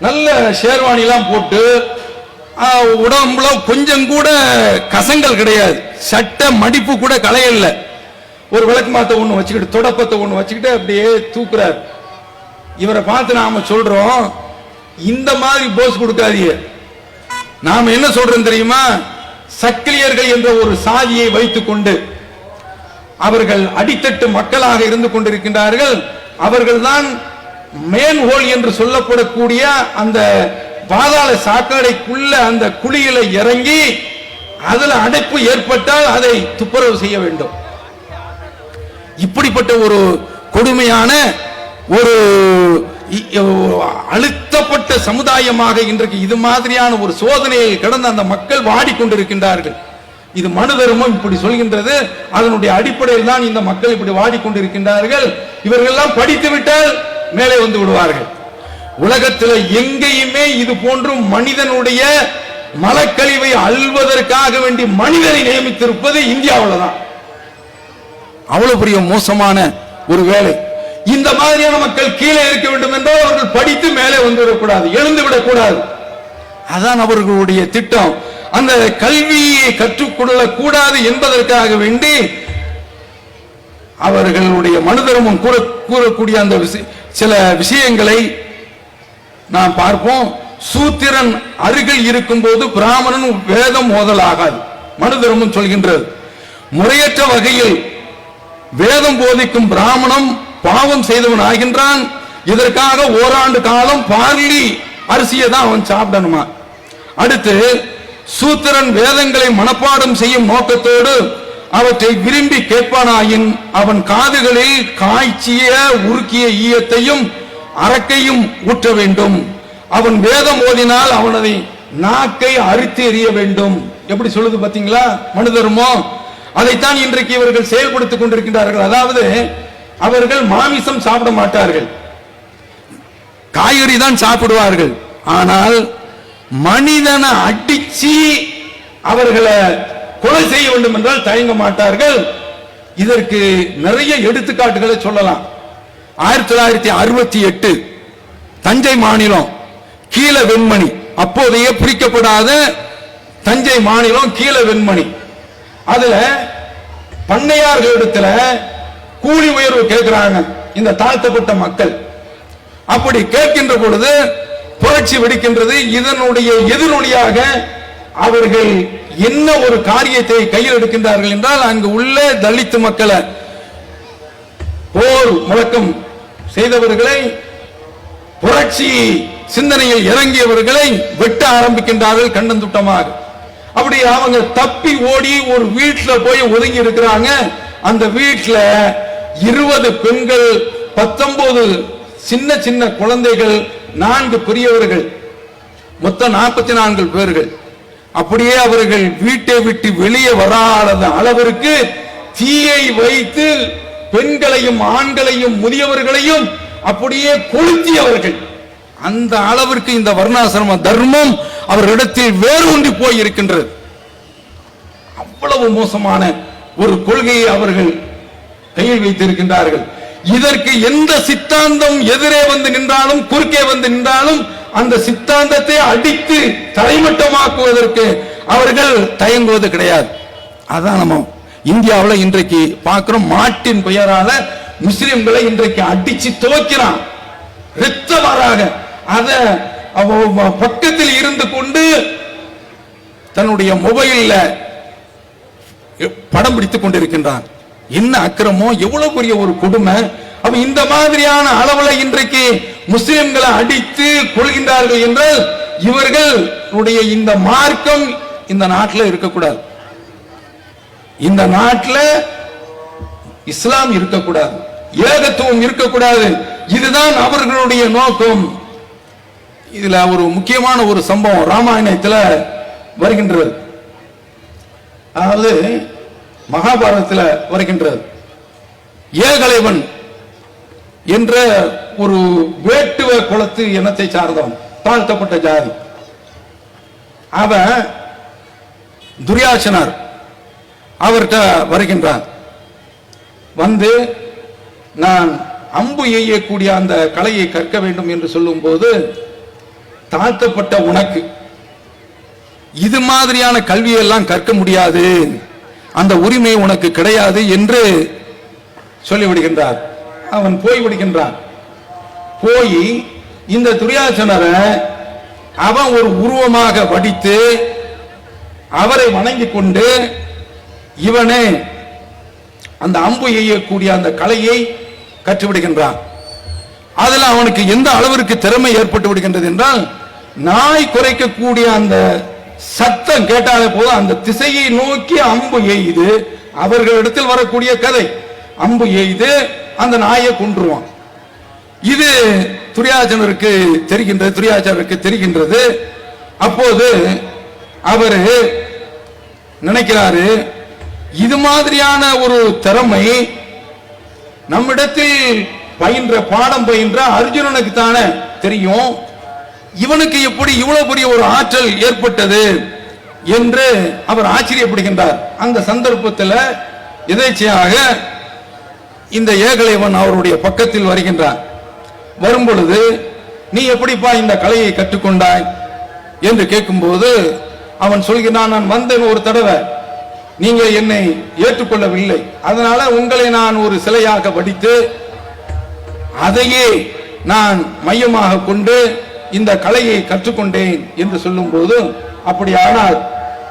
நல்ல ஷேர்வாணி எல்லாம் போட்டு உடம்புல கொஞ்சம் கூட கசங்கள் கிடையாது, சட்ட மடிப்பு கூட களையல, ஒரு விளக்குமாத்த ஒண்ணு வச்சுக்கிட்டு தொடப்பத்தை ஒண்ணு வச்சுக்கிட்டு அப்படியே தூக்குறார். இவரை பார்த்து நாம சொல்றோம், இந்த மாதிரி போஸ் கொடுக்காதீங்க. நாம என்ன சொல்றோம் தெரியுமா? சக்கிலியர்கள் என்ற ஒரு சாதியை வைத்துக் கொண்டு அவர்கள் அடித்தட்டு மக்களாக இருந்து கொண்டிருக்கின்றார்கள். அவர்கள் தான் மேன் ஹோல் என்று சொல்லப்படக்கூடிய அந்த பாதாள சாக்கடைக்குள்ள அந்த குழியில இறங்கி அதுல அடைப்பு ஏற்பட்டால் அதை துப்புரவு செய்ய வேண்டும். இப்படிப்பட்ட ஒரு கொடுமையான ஒரு அழுத்தப்பட்ட சமுதாயமாக இன்றைக்கு இது மாதிரியான ஒரு சோதனையை கடந்த அந்த மக்கள் வாடிக்கொண்டிருக்கின்றார்கள். இது மனு தர்மம் இப்படி சொல்கின்றது. அதனுடைய அடிப்படையில் தான் இந்த மக்கள் இப்படி வாடிக்கொண்டிருக்கின்றார்கள். இவர்கள் எல்லாம் படித்து விட்டால் மேலே வந்து விடுவார்கள். உலகத்தில் எங்கேயுமே இது போன்று மனிதனுடைய மலக்கழிவை அள்வதற்காக வேண்டி மனிதனை நியமித்திருப்பது இந்தியாவில் தான். அவ்வளவு பெரிய மோசமான ஒரு வேலை. இந்த மாதிரியான மக்கள் கீழே இருக்க வேண்டும் என்றால் அவர்கள் படித்து மேலே வந்துவிடக்கூடாது, எழுந்து விடக்கூடாது. அதான் அவர்களுடைய திட்டம். அந்த கல்வியை கற்றுக்கொள்ள கூடாது என்பதற்காக வேண்டி அவர்களுடைய மனு தர்மம் கூறக்கூடிய அந்த சில விஷயங்களை நாம் பார்ப்போம். சூத்திரன் அருகில் இருக்கும் போது பிராமணன் வேதம் ஓதலாகாது. மனு தர்மம் சொல்கின்றது. முறையற்ற வகையில் வேதம் போதிக்கும் பிராமணம் பாவம் செய்தவன் ஆகின்றான். இதற்காக ஓராண்டு காலம் பார்லி அரிசியை தான் அவன் சாப்பிடணுமா. அடுத்து சூத்திரன் வேதங்களை மனப்பாடம் செய்யும் நோக்கத்தோடு அவற்றை விரும்பி கேட்பானாயின் அவன் காதுகளில் காய்ச்சிய உருக்கிய ஈயத்தையும் அரக்கையும் ஊற்ற வேண்டும். அவன் வேதம் ஓதினால் அவனதை நாக்கை அறுத்து எறிய வேண்டும். எப்படி சொல்லுது பாத்தீங்களா மனு தர்மம்? அதைத்தான் இன்றைக்கு இவர்கள் செயல்படுத்திக் கொண்டிருக்கின்றார்கள். அதாவது அவர்கள் மாமிசம் சாப்பிட மாட்டார்கள், காய்கறி தான் சாப்பிடுவார்கள். ஆனால் மனிதனை அடிச்சு அவர்களை கொலை செய்ய வேண்டும் என்றால் தயங்க மாட்டார்கள். இதற்கு நிறைய எடுத்துக்காட்டுகளை சொல்லலாம். 1968 தஞ்சை மாநிலம் கீழ வெண்மணி, அப்போதைய பிரிக்கப்படாத தஞ்சை மாநிலம் கீழ வெண்மணி, அதுல பண்ணையார்களிடத்துல கூலி உயர்வு கேட்கிறாங்க இந்த தாழ்த்தப்பட்ட மக்கள். அப்படி கேட்கின்ற பொழுது புரட்சி வெடிக்கின்றது. இதனுடைய எதிரொலியாக அவர்கள் என்ன ஒரு காரியத்தை கையில் எடுக்கின்றார்கள் என்றால், அங்கு உள்ள தலித்து மக்களை, போர் முழக்கம் செய்தவர்களை, புரட்சி சிந்தனையில் இறங்கியவர்களை வெட்ட ஆரம்பிக்கின்றார்கள் கண்டந்துட்டமாக. அப்படி அவங்க தப்பி ஓடி ஒரு வீட்டில் போய் ஒதுங்கி இருக்கிறாங்க. அந்த வீட்டில் 20 பெண்கள், 19 சின்ன சின்ன குழந்தைகள், 4 பெரியவர்கள், மொத்தம் 44 பேர்கள். அப்படியே அவர்கள் வீட்டை விட்டு வெளியே வராத அளவிற்கு தீயை வைத்து பெண்களையும் ஆண்களையும் முதியவர்களையும் அப்படியே கொளுத்தியவர்கள். அந்த அளவிற்கு இந்த வர்ணாசிரம தர்மம் அவர்களிடத்தில் வேரூன்றி போய் இருக்கின்றது. அவ்வளவு மோசமான ஒரு கொள்கையை அவர்கள் கையில் வைத்திருக்கின்றார்கள். இதற்கு எந்த சித்தாந்தம் எதிரே வந்து நின்றாலும், குறுக்கே வந்து நின்றாலும், அந்த சித்தாந்தத்தை அடித்து தரைமட்டமாக்குவதற்கு அவர்கள் தயங்குவது கிடையாது. அதான் நம்ம இந்தியாவில் இன்றைக்கு பார்க்கிறோம். மாட்டின் பெயரால முஸ்லிம்களை இன்றைக்கு அடிச்சு துவைக்கிறான் இரத்தவாறாக. அத பக்கத்தில் இருந்து கொண்டு தன்னுடைய மொபைல்ல படம் பிடித்துக் கொண்டிருக்கின்றான். என்ன அக்கிரமம், எவ்வளவு பெரிய ஒரு கொடுமை. அப்ப இந்த மாதிரியான அளவுல இன்றைக்கு முஸ்லிம்களை அடித்து கொள்கின்றார்கள் என்றால், இவர்களுடைய இந்த மார்க்கம் இந்த நாட்டில் இருக்கக்கூடாது. இந்த நாட்டில் இஸ்லாம் இருக்கக்கூடாது, ஏகத்துவம் இருக்கக்கூடாது. இதுதான் அவர்களுடைய நோக்கம். இதுல ஒரு முக்கியமான ஒரு சம்பவம் ராமாயணத்தில் வருகின்றது. அதாவது மகாபாரதத்தில் வருகின்றது. ஏகலைவன் என்ற ஒரு வேட்டுவ குலத்து இனத்தை சார்ந்தவன், தாழ்த்தப்பட்ட ஜாதி. அவன் துரியாசனர் அவர்கிட்ட வருகின்றான். வந்து நான் அம்பு எய்யக்கூடிய அந்த கலையை கற்க வேண்டும் என்று சொல்லும் போது, தாழ்த்தப்பட்ட உனக்கு இது மாதிரியான கல்வியெல்லாம் கற்க முடியாது, அந்த உரிமை உனக்கு கிடையாது என்று சொல்லிவிடுகின்றார். அவன் போய்விடுகின்றான். போய் இந்த துரியாசனரை அவன் ஒரு உருவமாக வடித்து அவரை வணங்கிக் கொண்டு இவனே அந்த அம்பு எய்யக்கூடிய அந்த கலையை கற்றுவிடுகின்றான். அதுல அவனுக்கு எந்த அளவிற்கு திறமை ஏற்பட்டு விடுகின்றது என்றால், நாய் குறைக்கக்கூடிய அந்த சத்தம் கேட்டாலே போதும் அந்த திசையை நோக்கி அம்பு எய்து, அவர்களிடத்தில் வரக்கூடிய கதை, அம்பு எய்து அந்த நாயை கொன்றுவான். இது துரியாசனருக்கு தெரிகின்றது. அப்போது அவர் நினைக்கிறாரு, இது மாதிரியான ஒரு திறமை நம்மிடத்தில் பாடம் பயின்ற அர்ஜுனனுக்கு தானே தெரியும், இவனுக்கு எப்படி இவ்வளவு பெரிய ஒரு ஆற்றல் ஏற்பட்டது என்று அவர் ஆச்சரியப்படுகின்றார். அந்த சந்தர்ப்பத்தில் எதேச்சையாக இந்த ஏகலைவன் அவருடைய பக்கத்தில் வருகின்றார். வரும்பொழுது, நீ எப்படிப்பா இந்த கலையை கற்றுக்கொண்டாய் என்று கேட்கும்போது அவன் சொல்கிறான், நான் வந்தேன் ஒரு தடவை, நீங்க என்னை ஏற்றுக்கொள்ளவில்லை, அதனால உங்களை நான் ஒரு சிலையாக வடித்து அதையே நான் மையமாக கொண்டு இந்த கலையை கற்றுக்கொண்டேன் என்று சொல்லும் போது, அப்படியானால்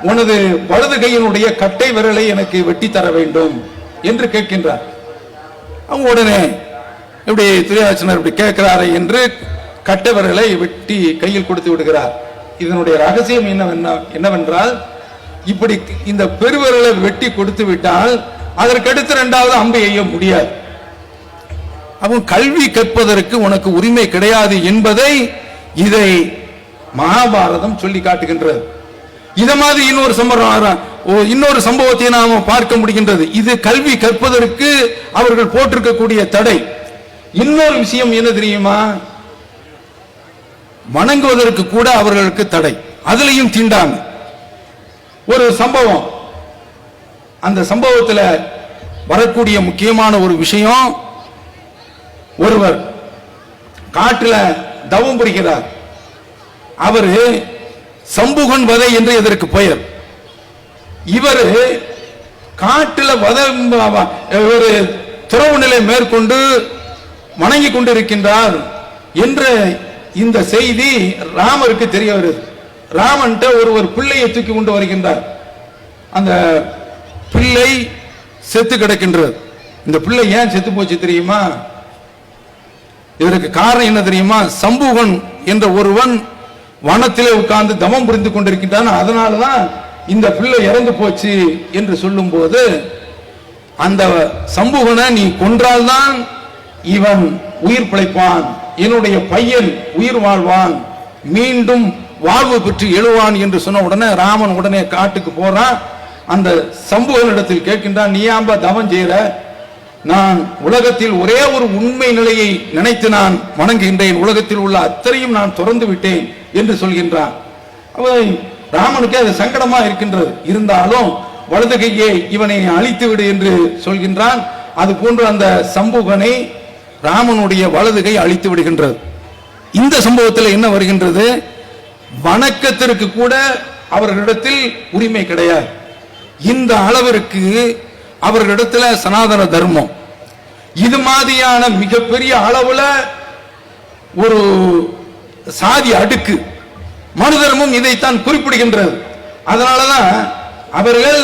உனது வலது கையினுடைய கட்டை விரலை எனக்கு வெட்டி தர வேண்டும் என்று கேட்கின்றார். அவங்க உடனே இப்படி துரியாசனர் இப்படி கேட்கிறாரு என்று கட்டை விரலை வெட்டி கையில் கொடுத்து விடுகிறார். இதனுடைய ரகசியம் என்னவென்றால், இப்படி இந்த பெருவிரலை வெட்டி கொடுத்து விட்டால் அதற்கடுத்து 2வது அம்பு எய்ய முடியாது. அவன் கல்வி கற்பதற்கு உனக்கு உரிமை கிடையாது என்பதை இதை மகாபாரதம் சொல்லி காட்டுகின்றது. இத மாதிரி இன்னொரு சம்பவத்தை நாம பார்க்க முடிகின்றது. இது கல்வி கற்பதற்கு அவர்கள் போட்டிருக்கக்கூடிய தடை. இன்னொரு விஷயம் என்ன தெரியுமா, வணங்குவதற்கு கூட அவர்களுக்கு தடை, அதுலயும் தீண்டாங்க. ஒரு சம்பவம், அந்த சம்பவத்தில் வரக்கூடிய முக்கியமான ஒரு விஷயம், ஒருவர் காட்டில் தவம் புரிகிறார். அவரு சம்புகன் வதை என்று இதற்கு பெயர். இவர் காட்டில் ஒரு துறவு நிலை மேற்கொண்டு வணங்கி கொண்டிருக்கின்றார் என்ற இந்த செய்தி ராமருக்கு தெரிய வருது. ராமன்ட்ட ஒரு பிள்ளையை தூக்கி கொண்டு வருகின்றார். அந்த பிள்ளை செத்து கிடக்கின்றது. இந்த பிள்ளை ஏன் செத்து போச்சு தெரியுமா? இதற்கு காரணம் என்ன தெரியுமா? சம்புகன் என்ற ஒருவன் வனத்திலே உட்கார்ந்து தவம் புரிந்து கொண்டிருக்கின்றான். அதனாலதான் இந்த பிள்ளை இறந்து போச்சு என்று சொல்லும் போது, அந்த சம்புகனை நீ கொன்றால்தான் இவன் உயிர் பிழைப்பான், என்னுடைய பையன் உயிர் வாழ்வான், மீண்டும் வாழ்வு பெற்று எழுவான் என்று சொன்ன உடனே ராமன் உடனே காட்டுக்கு போறான். அந்த சம்புகனிடத்தில் கேட்கின்றான், நீ ஏன்பா தவம் செய்யற? நான் உலகத்தில் ஒரே ஒரு உண்மை நிலையை நினைத்து நான் வணங்குகின்றேன், உலகத்தில் உள்ள அத்தனையும் நான் துறந்து விட்டேன் என்று சொல்கின்றான். ராமனுக்கு அது சங்கடமா இருக்கின்றது. இருந்தாலும் வலது கையை இவனை அழித்து விடு என்று சொல்கின்றான். அது போன்று அந்த சம்புகனை ராமனுடைய வலது கை அழித்து விடுகின்றது. இந்த சம்பவத்தில் என்ன வருகின்றது? வணக்கத்திற்கு கூட அவர்களிடத்தில் உரிமை கிடையாது. இந்த அளவிற்கு அவர்களிடத்தில் சனாதன தர்மம் இது மாதிரியான மிகப்பெரிய அளவுல ஒரு சாதி அடுக்கு, மனு தர்மம் இதைத்தான் குறிப்பிடுகின்றது. அதனாலதான் அவர்கள்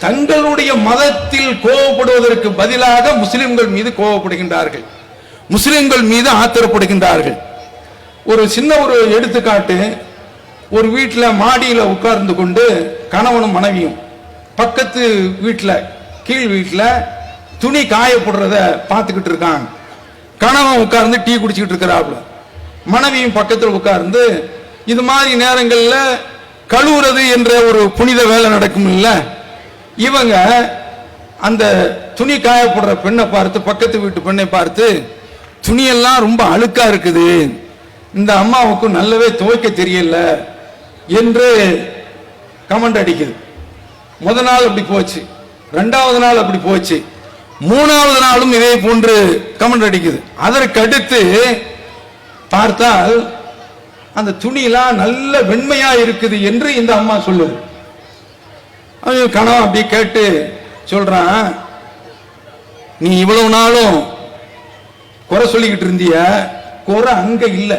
தங்களுடைய மதத்தில் கோபப்படுவதற்கு பதிலாக முஸ்லிம்கள் மீது கோபப்படுகின்றார்கள், முஸ்லிம்கள் மீது ஆத்திரப்படுகின்றார்கள். ஒரு சின்ன ஒரு எடுத்துக்காட்டு, ஒரு வீட்டில் மாடியில் உட்கார்ந்து கொண்டு கணவனும் மனைவியும் பக்கத்து வீட்டில் கீழ் வீட்டில் துணி காயப்படுறத பார்த்துக்கிட்டு இருக்காங்க. கணவன் உட்கார்ந்து டீ குடிச்சுக்கிட்டு இருக்கிறாப்புல, மனைவியும் பக்கத்தில் உட்கார்ந்து இது மாதிரி நேரங்களில் கழுவுறது என்ற ஒரு புனித வேலை நடக்கும் இல்ல, இவங்க அந்த துணி காயப்படுற பெண்ணை பார்த்து, பக்கத்து வீட்டு பெண்ணை பார்த்து, துணியெல்லாம் ரொம்ப அழுக்கா இருக்குது, இந்த அம்மாவுக்கு நல்லவே துவைக்க தெரியல என்று கமெண்ட் அடிக்குது. முதல் நாள் அப்படி போச்சு, இரண்டாவது நாள் அப்படி போச்சு, மூணாவது நாளும் இதே போன்று கமெண்ட் அடிக்குது. அதற்கு அடுத்து பார்த்தால் அந்த துணியெல்லாம் நல்ல வெண்மையா இருக்குது என்று இந்த அம்மா சொல்லுது. கணவன் அப்படி கேட்டு சொல்றான், நீ இவ்வளவு நாளும் குறை சொல்லிக்கிட்டு இருந்திய, குறை அங்க இல்ல,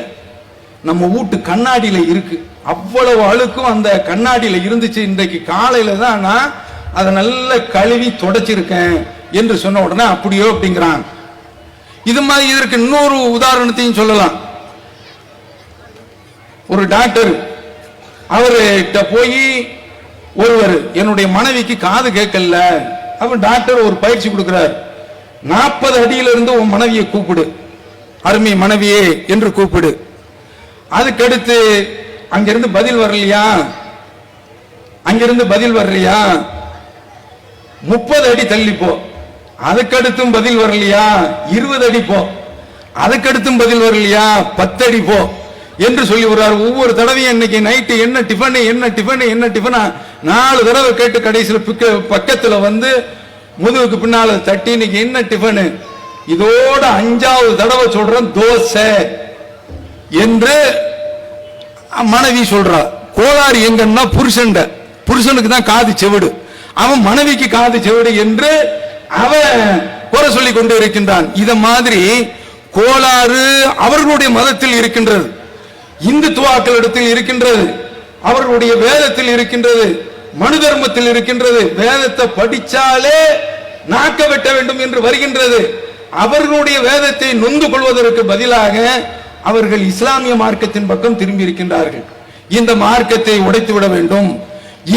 நம்ம வீட்டு கண்ணாடியில இருக்கு, அவ்வளவு அழுக்கும் அந்த கண்ணாடியில இருந்துச்சு, இன்றைக்கு காலையில தான் நான் அதை நல்ல கழுவி தொடச்சிருக்கேன் என்று சொன்ன உடனே அப்படியோ அப்படிங்கிறான். இது மாதிரி இதற்கு இன்னொரு உதாரணத்தையும் சொல்லலாம். ஒரு டாக்டர் அவர்கிட்ட போய் ஒருவர், என்னுடைய மனைவிக்கு காது கேட்கல, அவன் டாக்டர் ஒரு பயிற்சி கொடுக்கிறார், 40 அடியிலிருந்து உன் மனைவியை கூப்பிடு, அருமை மனைவியே என்று கூப்பிடு. அதுக்கடுத்து அங்கிருந்து பதில் வரலையா, அங்கிருந்து பதில் வரலையா 30 அடி தள்ளி போ, அதுக்கடுத்தும் பதில் வரலையா 20 அடி போ, அதுக்கடுத்தும் பதில் வரலையா 10 அடி போ என்று சொல்லி வருவார். ஒவ்வொரு தடவையும் இன்னைக்கு நைட்டு என்ன டிஃபன் என்ன டிஃபன் என்ன டிஃபனா 4 தடவை கேட்டு கடைசியில் பக்கத்துல வந்து முதுகுக்கு பின்னால தட்டி இன்னைக்கு என்ன டிஃபனு, இதோட 5வது தடவை சொல்றேன் தோசை என்று மனைவி சொல்றா. கோளாறு எங்கன்னா புருஷனுக்கு தான் காது செவிடு, அவன் மனைவிக்கு காது செவிடு என்று அவன் குறை சொல்லி கொண்டு இருக்கின்றான். இத மாதிரி கோளாறு அவர்களுடைய மதத்தில் இருக்கின்றது, இந்துத்துவாக்களிடத்தில் இருக்கின்றது, அவர்களுடைய வேதத்தில் இருக்கின்றது, மனு தர்மத்தில் இருக்கின்றது. வேதத்தை படிச்சாலே நாக்க வெட்ட வேண்டும் என்று வருகின்றது. அவர்களுடைய வேதத்தை நொந்து கொள்வதற்கு பதிலாக அவர்கள் இஸ்லாமிய மார்க்கத்தின் பக்கம் திரும்பி இருக்கின்றார்கள். இந்த மார்க்கத்தை உடைத்து விட வேண்டும்,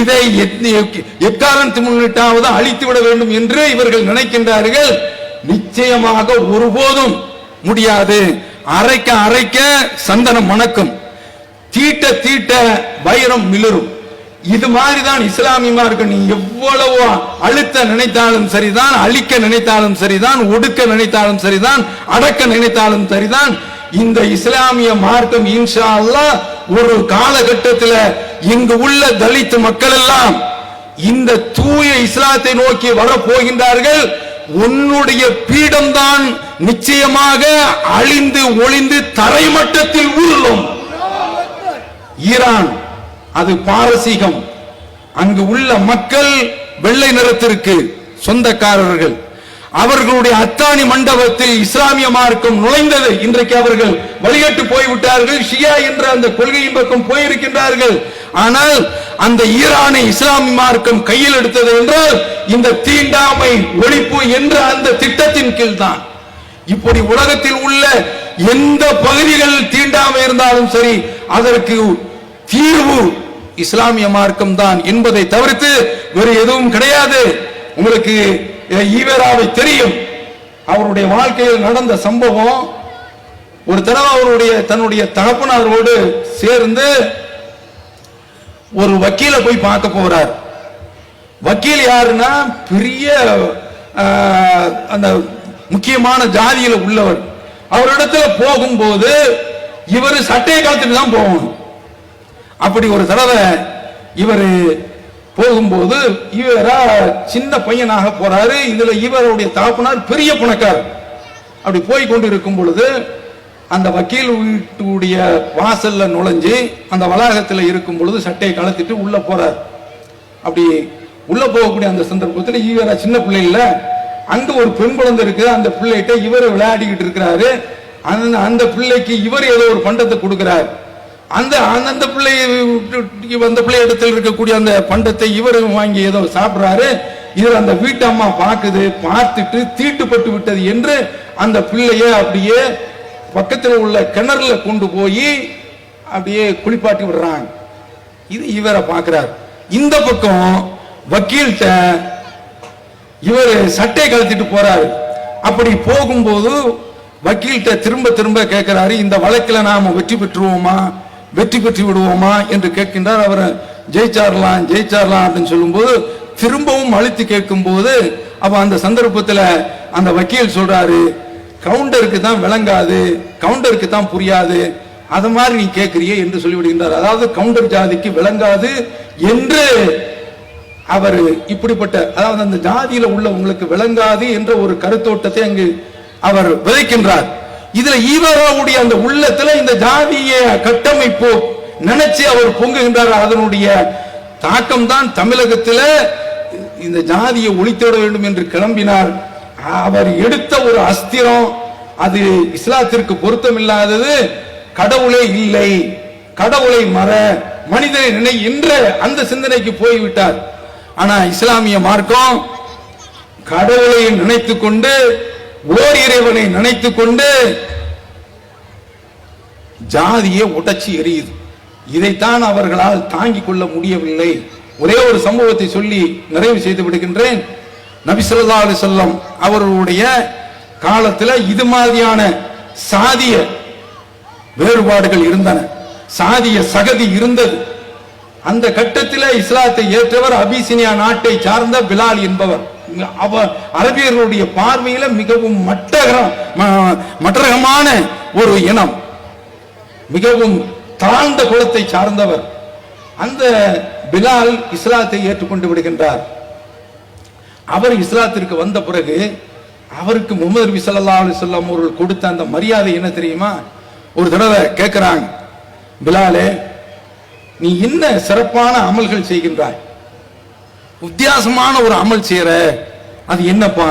இதை எக்காரணத்து முன்னிட்டாவது அழித்து விட வேண்டும் என்று இவர்கள் நினைக்கின்றார்கள். நிச்சயமாக ஒருபோதும் முடியாது. அரைக்க அரைக்க சந்தனம் மணக்கும், தீட்ட தீட்ட வைரம் மிளரும். இது மாதிரிதான் இஸ்லாமிய மார்க்கம். நீ எவ்வளவு அழுத்த நினைத்தாலும் சரிதான், அழிக்க நினைத்தாலும் சரிதான், ஒடுக்க நினைத்தாலும் சரிதான், அடக்க நினைத்தாலும் சரிதான், இந்த இஸ்லாமிய மார்க்கம் இன்ஷா அல்லாஹ் ஒரு காலகட்டத்தில் இங்கு உள்ள தலித் மக்கள் எல்லாம் இந்த தூய இஸ்லாத்தை நோக்கி வரப்போகின்றார்கள். உன்னுடைய பீடம்தான் நிச்சயமாக அழிந்து ஒளிந்து தரைமட்டத்தில் உருளும். ஈரான் அது பாரசீகம். அங்கு உள்ள மக்கள் வெள்ளை நிறத்திற்கு சொந்தக்காரர்கள். அவர்களுடைய அத்தானி மண்டபத்தில் இஸ்லாமிய மார்க்கம் நுழைந்தது. இன்றைக்கு அவர்கள் வழிகட்டு போய்விட்டார்கள். ஷியா என்ற அந்த கொள்கையின் பக்கம் போயிருக்கின்றார்கள். ஆனால் அந்த ஈரானை இஸ்லாமிய மார்க்கம் கையில் எடுத்தது என்றால் இந்த தீண்டாமை ஒழிப்பு என்ற அந்த திட்டத்தின் கீழ் தான். இப்படி உலகத்தில் உள்ள எந்த பகுதிகள் தீண்டாமை இருந்தாலும் சரி, அதற்கு தீர்வு இஸ்லாமிய மார்க்கம் தான் என்பதை தவிர்த்து வேறு எதுவும் கிடையாது. உங்களுக்கு ஈவேராவை தெரியும். அவருடைய வாழ்க்கையில் நடந்த சம்பவம், ஒரு தடவை அவருடைய தன்னுடைய தகப்பனாரோடு சேர்ந்து ஒரு வக்கீல போய் பார்க்க போறார். வக்கீல் யாருன்னா பெரிய அந்த முக்கியமான ஜாதியில உள்ளவர். அவரிடத்துல போகும்போது இவர் சட்டையை கலத்துட்டு தான் போகணும். அப்படி ஒரு தடவை இவர் போகும்போது இவரா சின்ன பையனாக போறாரு. இதுல இவருடைய தகப்பனார் பெரிய பணக்காரர். அப்படி போய் கொண்டு இருக்கும் பொழுது அந்த வக்கீல் வீட்டுடைய வாசல்ல நுழைஞ்சு அந்த வளாகத்தில் இருக்கும் பொழுது சட்டையை கலத்திட்டு உள்ள போறார். அப்படி உள்ள போகக்கூடிய அந்த சந்தர்ப்பத்தில் இவரா சின்ன பிள்ளை இல்ல, அங்க ஒரு பெண் குழந்தை இருக்கு. அந்த பிள்ளைகிட்ட இவர் விளையாடிக்கிட்டு இருக்கிறாரு. அந்த பிள்ளைக்கு இவர் ஏதோ ஒரு பண்டத்தை கொடுக்கிறார். அந்த அந்த பிள்ளை இடத்தில் இருக்கக்கூடிய அந்த பண்டத்தை இவர் வாங்கி ஏதோ சாப்பிடுறாரு. இதில் அந்த வீட்டு அம்மா பார்க்குது. பார்த்துட்டு தீட்டுப்பட்டு விட்டது என்று அந்த பிள்ளைய அப்படியே பக்கத்தில் உள்ள கிணறுல கொண்டு போய் அப்படியே குளிப்பாட்டி விடுறாங்க. இது இவரை பார்க்கிறார். இந்த பக்கம் வக்கீல்கிட்ட இவர் சட்டை கழட்டிட்டு போறாரு. அப்படி போகும்போது வக்கீல்கிட்ட திரும்ப திரும்ப கேட்கிறாரு, இந்த வழக்கில் நாம வெற்றி பெற்றுவோமா, வெற்றி பெற்று விடுவோமா என்று கேட்கின்றார். அவர் ஜெயிச்சாரலாம் ஜெயிச்சாரலாம் அப்படின்னு சொல்லும்போது திரும்பவும் அழுத்தி கேட்கும் போது அப்ப அந்த சந்தர்ப்பத்தில் அந்த வக்கீல் சொல்றாரு, கவுண்டருக்கு தான் விளங்காது, கவுண்டருக்கு தான் புரியாது, அது மாதிரி நீ கேட்கிறியே என்று சொல்லிவிடுகின்றார். அதாவது கவுண்டர் ஜாதிக்கு விளங்காது என்று அவர் இப்படிப்பட்ட, அதாவது அந்த ஜாதியில உள்ள உங்களுக்கு விளங்காது என்ற ஒரு கருத்தோட்டத்தை அங்கு அவர் விதைக்கின்றார். இதுல ஈவராவுடைய அந்த உள்ளத்துல இந்த ஜாதிய கட்டமைப்பு நினைச்சு அவர் பொங்குகின்றார். அதனுடைய தாக்கம் தான் தமிழகத்தில் இந்த ஜாதியை ஒழித்திட வேண்டும் என்று கிளம்பினார். அவர் எடுத்த ஒரு அஸ்திரம் அது இஸ்லாத்திற்கு பொருத்தமில்லாதது. கடவுளே இல்லை, கடவுளை மற, மனிதனை நினை என்ற அந்த சிந்தனைக்கு போய்விட்டார். ஆனா இஸ்லாமிய மார்க்கம் கடவுளை நினைத்துக் கொண்டு, ஓர் இறைவனை நினைத்துக் கொண்டு ஜாதியை உடைச்சி எரியுது. இதைத்தான் அவர்களால் தாங்கிக் கொள்ள முடியவில்லை. ஒரே ஒரு சம்பவத்தை சொல்லி நிறைவு செய்து விடுகின்றேன். நபி ஸல்லல்லாஹு அலைஹி வஸல்லம் அவர்களுடைய காலத்தில் இது மாதிரியான சாதிய வேறுபாடுகள் இருந்தன, சாதிய சகதி இருந்தது. அந்த கட்டத்தில் இஸ்லாத்தை ஏற்றவர் அபிசினியா நாட்டை சார்ந்த பிலால் என்பவர். அவர் அரபியர்களுடைய பார்வையில மிகவும் மட்டரகமான ஒரு இனம், மிகவும் தாழ்ந்த குலத்தை சார்ந்தவர். அந்த பிலால் இஸ்லாத்தை ஏற்றுக்கொண்டு விடுகின்றார். அவர் இஸ்லாத்திற்கு வந்த பிறகு அவருக்கு முஹம்மது நபி ஸல்லல்லாஹு அலைஹி வஸல்லம் அவர்கள் கொடுத்த அந்த மரியாதை என்ன தெரியுமா? ஒரு தடவை கேட்கிறாங்க, பிலாலே நீ என்ன சிறப்பான அமல்கள் செய்கின்றாய், வித்தியாசமான ஒரு அமல் செய்யற, அது என்னப்பா?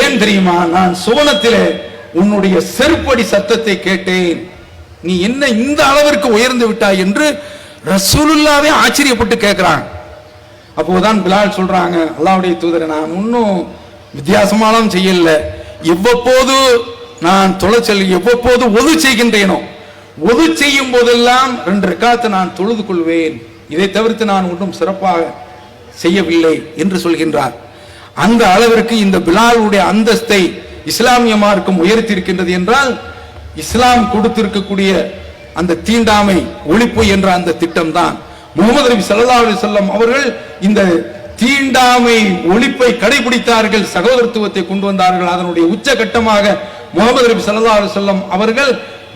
ஏன் தெரியுமா? நான் சுவனத்திலே உன்னுடைய செருப்படி சத்தத்தை கேட்டேன், நீ என்ன இந்த அளவிற்கு உயர்ந்து விட்டாய் என்று ரசூலுல்லாவே ஆச்சரியப்பட்டு கேட்கிறாங்க. அப்போதான் பிலால் சொல்றாங்க, அல்லாஹ்வுடைய தூதரை நான் இன்னும் வித்தியாசமாலாம் செய்யல, எவ்வப்போது நான் எவ்வப்போது ஒது செய்கின்றேனோ, ஒது செய்யும் போதெல்லாம் 2 ரக்காத்து நான் தொழுது கொள்வேன், இதை தவிர்த்து நான் ஒன்றும் சிறப்பாக செய்யவில்லை என்று சொல்கின்றார். அந்த அளவிற்கு இந்த பிலாலுடைய அந்தஸ்தை இஸ்லாமிய மார்க்கம் உயர்த்தியிருக்கின்றது என்றால் இஸ்லாம் கொடுத்திருக்கக்கூடிய அந்த தீண்டாமை ஒழிப்பு என்ற அந்த திட்டம் தான். முஹம்மது நபி ஸல்லல்லாஹு அலைஹி வஸல்லம் அவர்கள் இந்த தீண்டாமை ஒழிப்பை கடைபிடித்தார்கள், சகோதரத்துவத்தை கொண்டு வந்தார்கள். அதனுடைய உச்சகட்டமாக முஹம்மது நபி ஸல்லல்லாஹு அலைஹி வஸல்லம் அவர்கள்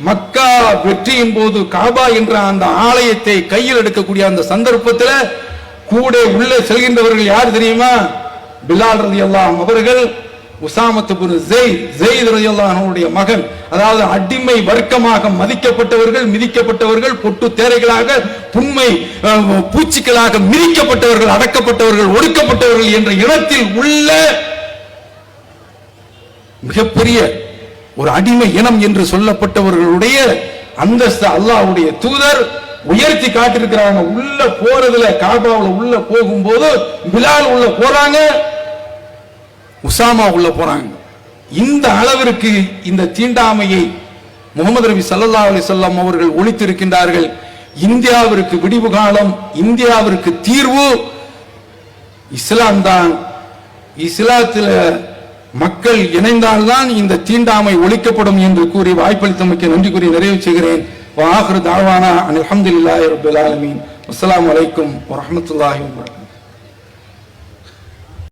மக்கா வெற்றியின் போது காபா என்ற அந்த ஆலயத்தை கையில் எடுக்கக்கூடிய அந்த சந்தர்ப்பத்தில் கூட உள்ளே செல்கின்றவர்கள் யார் தெரியுமா? பிலால் ரலியல்லாஹு அவர்கள், உசாமத் இப்னு ஸெய்த் ரலியல்லாஹு அன்ஹுடைய மகன். அதாவது அடிமை வர்க்கமாக மதிக்கப்பட்டவர்கள், மிதிக்கப்பட்டவர்கள், பொட்டு தேரைகளாக, புண்மை பூச்சிகளாக மிதிக்கப்பட்டவர்கள், அடக்கப்பட்டவர்கள், ஒடுக்கப்பட்டவர்கள் என்ற இனத்தில் உள்ள மிகப்பெரிய ஒரு அடிமை இனம் என்று சொல்லப்பட்டவர்களுடைய அந்தஸ்து அல்லாஹ்வுடைய தூதர் உயர்த்தி காட்டியிருக்கிறாங்க. உள்ள போறதுல, காபாவுல உள்ள போகும்போது பிலால் உள்ள போறாங்க, உசாமா உள்ள போறாங்க. இந்த அளவிற்கு இந்த தீண்டாமையை முகமது நபி ஸல்லல்லாஹு அலைஹி வஸல்லம் அவர்கள் ஒழித்திருக்கின்றார்கள். இந்தியாவிற்கு விடிவு காலம், இந்தியாவிற்கு தீர்வு இஸ்லாம் தான். இஸ்லாத்தில் மக்கள் இணைந்தால்தான் இந்த தீண்டாமை ஒழிக்கப்படும் என்று கூறி வாய்ப்பளித்தமைக்கு நன்றி கூறி நிறைவு செய்கிறேன். வஆகிரு தஅவானா அல்ஹம்துலில்லாஹி ரப்பில் ஆலமீன். அஸ்ஸலாமு அலைக்கும் வரஹ்மத்துல்லாஹி வபரகாத்துஹு.